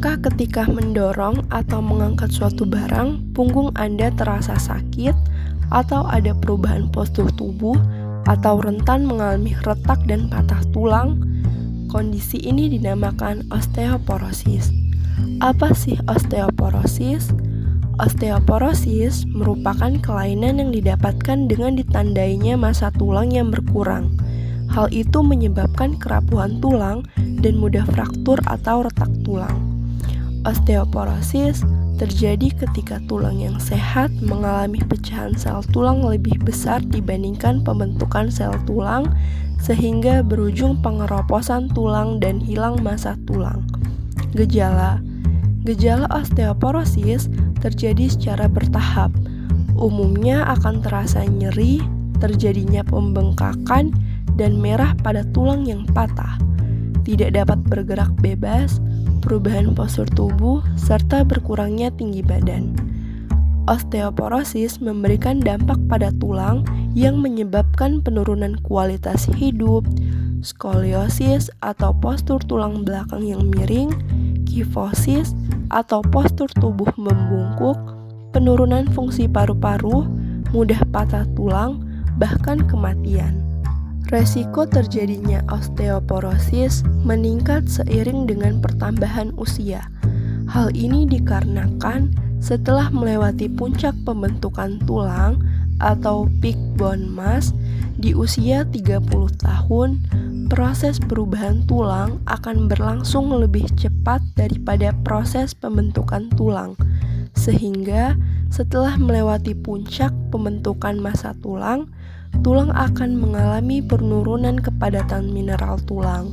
Apakah ketika mendorong atau mengangkat suatu barang, punggung Anda terasa sakit, atau ada perubahan postur tubuh, atau rentan mengalami retak dan patah tulang? Kondisi ini dinamakan osteoporosis. Apa sih osteoporosis? Osteoporosis merupakan kelainan yang didapatkan dengan ditandainya massa tulang yang berkurang. Hal itu menyebabkan kerapuhan tulang dan mudah fraktur atau retak tulang. Osteoporosis terjadi ketika tulang yang sehat mengalami pecahan sel tulang lebih besar dibandingkan pembentukan sel tulang, sehingga berujung pengeroposan tulang dan hilang massa tulang. Gejala osteoporosis terjadi secara bertahap. Umumnya akan terasa nyeri, terjadinya pembengkakan, dan merah pada tulang yang patah, tidak dapat bergerak bebas, perubahan postur tubuh, serta berkurangnya tinggi badan. Osteoporosis memberikan dampak pada tulang yang menyebabkan penurunan kualitas hidup, skoliosis atau postur tulang belakang yang miring, kifosis atau postur tubuh membungkuk, penurunan fungsi paru-paru, mudah patah tulang, bahkan kematian. Resiko terjadinya osteoporosis meningkat seiring dengan pertambahan usia. Hal ini dikarenakan setelah melewati puncak pembentukan tulang atau peak bone mass di usia 30 tahun, proses perubahan tulang akan berlangsung lebih cepat daripada proses pembentukan tulang. Sehingga setelah melewati puncak pembentukan massa tulang akan mengalami penurunan kepadatan mineral tulang.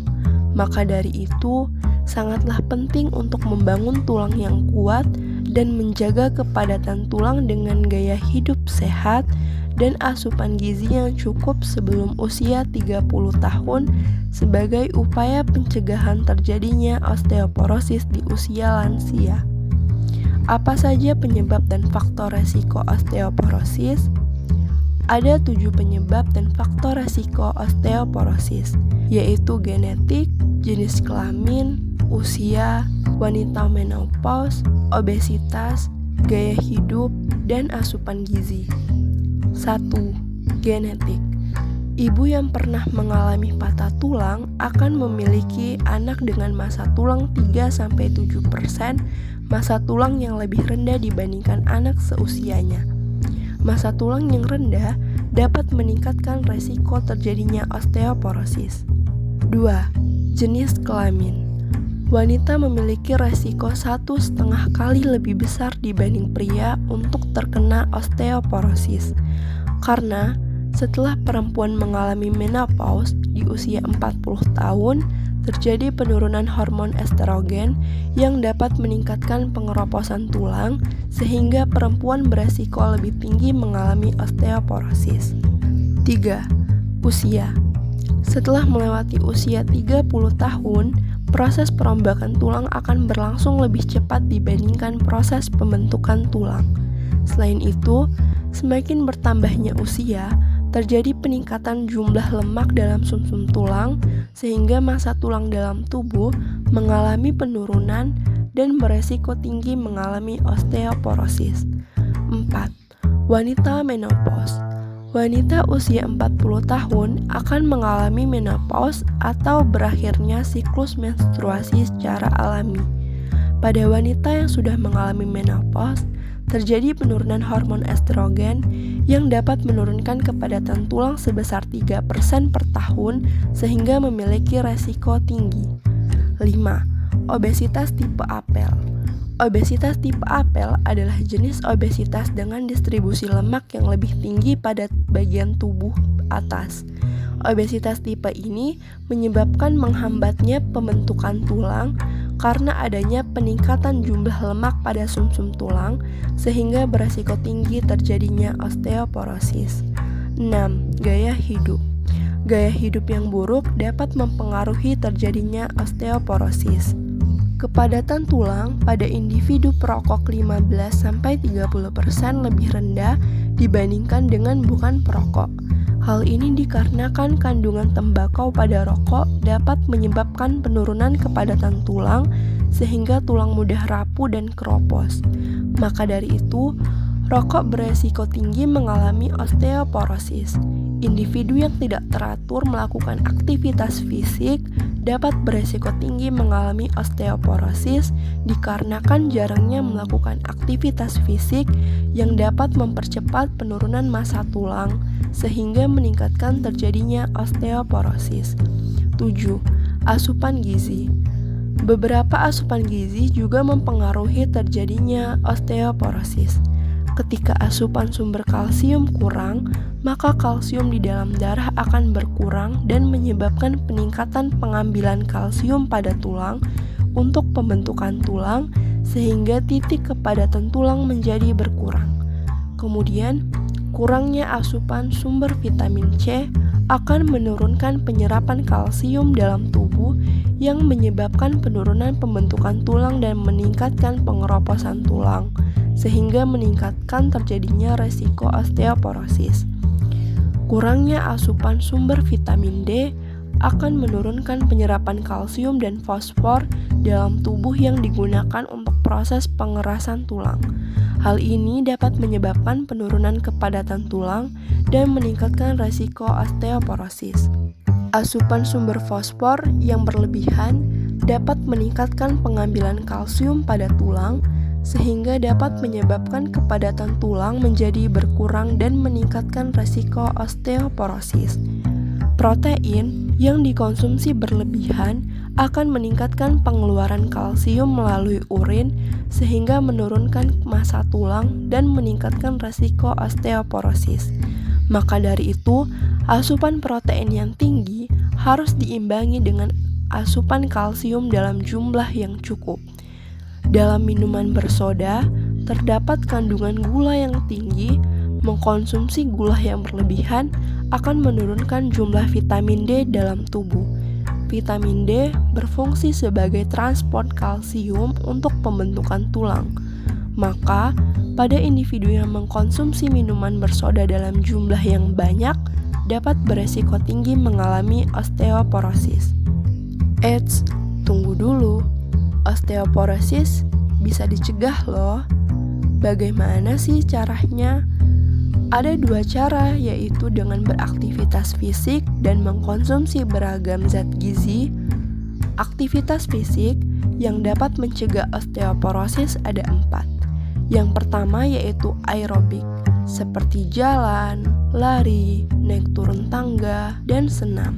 Maka dari itu, sangatlah penting untuk membangun tulang yang kuat dan menjaga kepadatan tulang dengan gaya hidup sehat dan asupan gizi yang cukup sebelum usia 30 tahun sebagai upaya pencegahan terjadinya osteoporosis di usia lansia. Apa saja penyebab dan faktor resiko osteoporosis? Ada 7 penyebab dan faktor resiko osteoporosis, yaitu genetik, jenis kelamin, usia, wanita menopause, obesitas, gaya hidup, dan asupan gizi. 1. Genetik. Ibu yang pernah mengalami patah tulang akan memiliki anak dengan massa tulang 3-7% massa tulang yang lebih rendah dibandingkan anak seusianya. Massa tulang yang rendah dapat meningkatkan resiko terjadinya osteoporosis. 2. Jenis kelamin. Wanita memiliki resiko 1,5 kali lebih besar dibanding pria untuk terkena osteoporosis. Karena setelah perempuan mengalami menopause di usia 40 tahun, terjadi penurunan hormon estrogen yang dapat meningkatkan pengeroposan tulang, sehingga perempuan beresiko lebih tinggi mengalami osteoporosis. 3. Usia. Setelah melewati usia 30 tahun, proses perombakan tulang akan berlangsung lebih cepat dibandingkan proses pembentukan tulang. Selain itu, semakin bertambahnya usia, terjadi peningkatan jumlah lemak dalam sumsum tulang, sehingga massa tulang dalam tubuh mengalami penurunan dan beresiko tinggi mengalami osteoporosis. 4. Wanita menopause. Wanita usia 40 tahun akan mengalami menopause atau berakhirnya siklus menstruasi secara alami. Pada wanita yang sudah mengalami menopause, terjadi penurunan hormon estrogen yang dapat menurunkan kepadatan tulang sebesar 3% per tahun sehingga memiliki resiko tinggi. 5. Obesitas tipe apel. Obesitas tipe apel adalah jenis obesitas dengan distribusi lemak yang lebih tinggi pada bagian tubuh atas. Obesitas tipe ini menyebabkan menghambatnya pembentukan tulang karena adanya peningkatan jumlah lemak pada sumsum tulang, sehingga beresiko tinggi terjadinya osteoporosis. 6. Gaya hidup. Gaya hidup yang buruk dapat mempengaruhi terjadinya osteoporosis. Kepadatan tulang pada individu perokok 15-30% lebih rendah dibandingkan dengan bukan perokok. Hal ini dikarenakan kandungan tembakau pada rokok dapat menyebabkan penurunan kepadatan tulang sehingga tulang mudah rapuh dan keropos. Maka dari itu, rokok beresiko tinggi mengalami osteoporosis. Individu yang tidak teratur melakukan aktivitas fisik dapat beresiko tinggi mengalami osteoporosis dikarenakan jarangnya melakukan aktivitas fisik yang dapat mempercepat penurunan massa tulang sehingga meningkatkan terjadinya osteoporosis. 7. Asupan gizi. Beberapa asupan gizi juga mempengaruhi terjadinya osteoporosis. Ketika asupan sumber kalsium kurang, maka kalsium di dalam darah akan berkurang dan menyebabkan peningkatan pengambilan kalsium pada tulang untuk pembentukan tulang sehingga titik kepadatan tulang menjadi berkurang. Kemudian, kurangnya asupan sumber vitamin C akan menurunkan penyerapan kalsium dalam tubuh yang menyebabkan penurunan pembentukan tulang dan meningkatkan pengeroposan tulang, sehingga meningkatkan terjadinya resiko osteoporosis. Kurangnya asupan sumber vitamin D akan menurunkan penyerapan kalsium dan fosfor dalam tubuh yang digunakan untuk proses pengerasan tulang. Hal ini dapat menyebabkan penurunan kepadatan tulang dan meningkatkan resiko osteoporosis. Asupan sumber fosfor yang berlebihan dapat meningkatkan pengambilan kalsium pada tulang sehingga dapat menyebabkan kepadatan tulang menjadi berkurang dan meningkatkan resiko osteoporosis. Protein yang dikonsumsi berlebihan akan meningkatkan pengeluaran kalsium melalui urin sehingga menurunkan massa tulang dan meningkatkan resiko osteoporosis. Maka dari itu, asupan protein yang tinggi harus diimbangi dengan asupan kalsium dalam jumlah yang cukup. Dalam minuman bersoda, terdapat kandungan gula yang tinggi. Mengkonsumsi gula yang berlebihan akan menurunkan jumlah vitamin D dalam tubuh. Vitamin D berfungsi sebagai transport kalsium untuk pembentukan tulang. Maka, pada individu yang mengkonsumsi minuman bersoda dalam jumlah yang banyak, dapat beresiko tinggi mengalami osteoporosis. Eits, tunggu dulu. Osteoporosis bisa dicegah loh. Bagaimana sih caranya? Ada dua cara, yaitu dengan beraktivitas fisik dan mengkonsumsi beragam zat gizi. Aktivitas fisik yang dapat mencegah osteoporosis ada 4. Yang pertama yaitu aerobik, seperti jalan, lari, naik turun tangga, dan senam.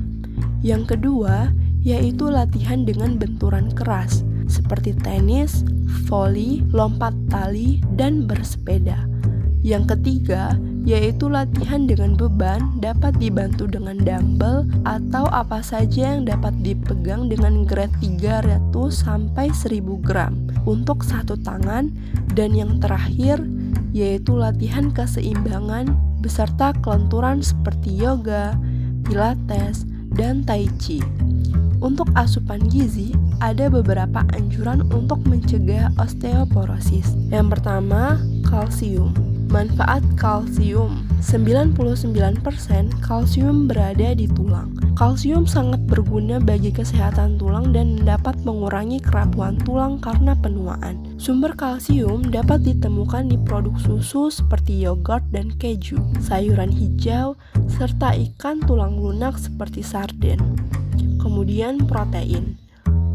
Yang kedua yaitu latihan dengan benturan keras, seperti tenis, voli, lompat tali, dan bersepeda. Yang ketiga yaitu latihan dengan beban dapat dibantu dengan dumbbell atau apa saja yang dapat dipegang dengan grade 300 sampai 1000 gram untuk satu tangan. Dan yang terakhir yaitu latihan keseimbangan beserta kelenturan seperti yoga, pilates, dan tai chi. Untuk asupan gizi, ada beberapa anjuran untuk mencegah osteoporosis. Yang pertama, kalsium. Manfaat kalsium. 99% kalsium berada di tulang. Kalsium sangat berguna bagi kesehatan tulang dan dapat mengurangi kerapuhan tulang karena penuaan. Sumber kalsium dapat ditemukan di produk susu seperti yogurt dan keju, sayuran hijau, serta ikan tulang lunak seperti sarden. Kemudian protein.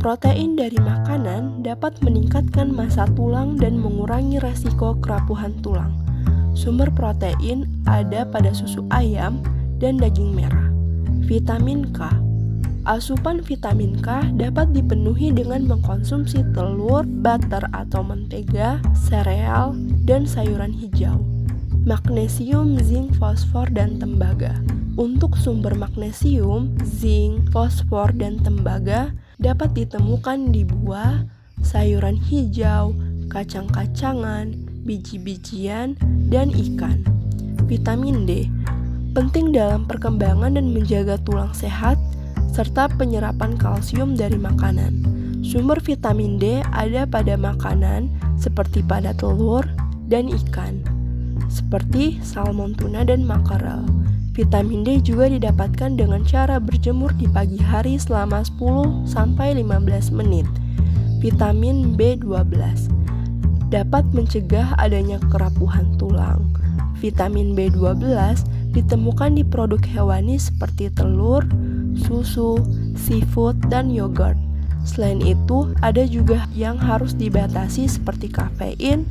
Protein dari makanan dapat meningkatkan massa tulang dan mengurangi resiko kerapuhan tulang. Sumber protein ada pada susu ayam dan daging merah. Vitamin K. Asupan vitamin K dapat dipenuhi dengan mengkonsumsi telur, butter atau mentega, sereal, dan sayuran hijau. Magnesium, zinc, fosfor, dan tembaga. Untuk sumber magnesium, zinc, fosfor, dan tembaga dapat ditemukan di buah, sayuran hijau, kacang-kacangan, biji-bijian, dan ikan. Vitamin D penting dalam perkembangan dan menjaga tulang sehat, serta penyerapan kalsium dari makanan. Sumber vitamin D ada pada makanan seperti pada telur dan ikan, seperti salmon tuna dan makarel. Vitamin D juga didapatkan dengan cara berjemur di pagi hari selama 10-15 menit. Vitamin B12 dapat mencegah adanya kerapuhan tulang. Vitamin B12 ditemukan di produk hewani seperti telur, susu, seafood, dan yogurt. Selain itu, ada juga yang harus dibatasi seperti kafein,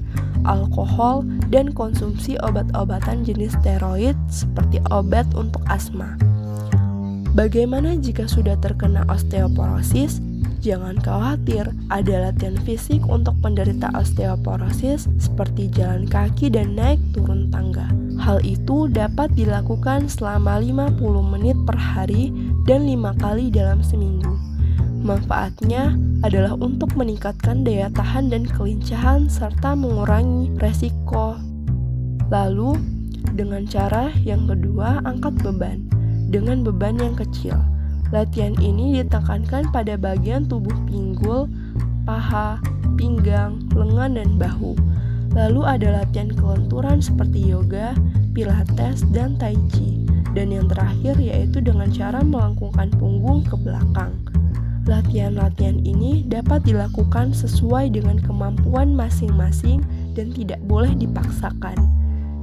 alkohol, dan konsumsi obat-obatan jenis steroid seperti obat untuk asma. Bagaimana jika sudah terkena osteoporosis? Jangan khawatir, ada latihan fisik untuk penderita osteoporosis seperti jalan kaki dan naik turun tangga. Hal itu dapat dilakukan selama 50 menit per hari dan 5 kali dalam seminggu. Manfaatnya adalah untuk meningkatkan daya tahan dan kelincahan serta mengurangi resiko. Lalu, dengan cara yang kedua, angkat beban dengan beban yang kecil. Latihan ini ditekankan pada bagian tubuh pinggul, paha, pinggang, lengan, dan bahu. Lalu ada latihan kelenturan seperti yoga, pilates, dan tai chi. Dan yang terakhir yaitu dengan cara melengkungkan punggung ke belakang. Latihan-latihan ini dapat dilakukan sesuai dengan kemampuan masing-masing dan tidak boleh dipaksakan.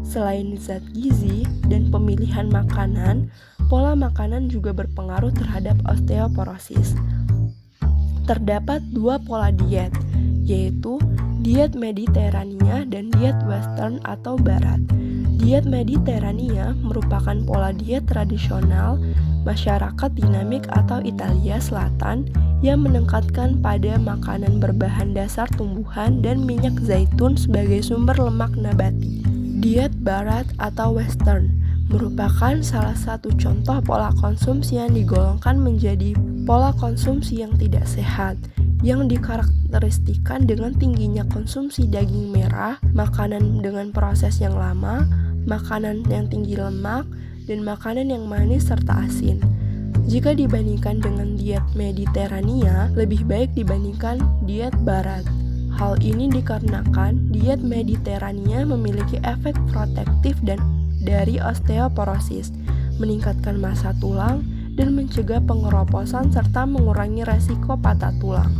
Selain zat gizi dan pemilihan makanan, pola makanan juga berpengaruh terhadap osteoporosis. Terdapat 2 pola diet, yaitu diet Mediterania dan diet Western atau Barat. Diet Mediterania merupakan pola diet tradisional masyarakat dinamik atau Italia Selatan yang menekankan pada makanan berbahan dasar tumbuhan dan minyak zaitun sebagai sumber lemak nabati. Diet Barat atau Western merupakan salah satu contoh pola konsumsi yang digolongkan menjadi pola konsumsi yang tidak sehat, yang dikarakteristikan dengan tingginya konsumsi daging merah, makanan dengan proses yang lama, makanan yang tinggi lemak, dan makanan yang manis serta asin. Jika dibandingkan dengan diet Mediterania, lebih baik dibandingkan diet Barat. Hal ini dikarenakan diet Mediterania memiliki efek protektif dan dari osteoporosis, meningkatkan massa tulang, dan mencegah pengeroposan serta mengurangi resiko patah tulang.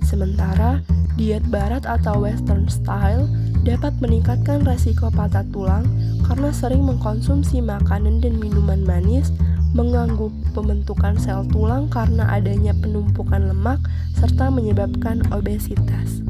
Sementara, diet Barat atau Western Style dapat meningkatkan resiko patah tulang karena sering mengkonsumsi makanan dan minuman manis, mengganggu pembentukan sel tulang karena adanya penumpukan lemak, serta menyebabkan obesitas.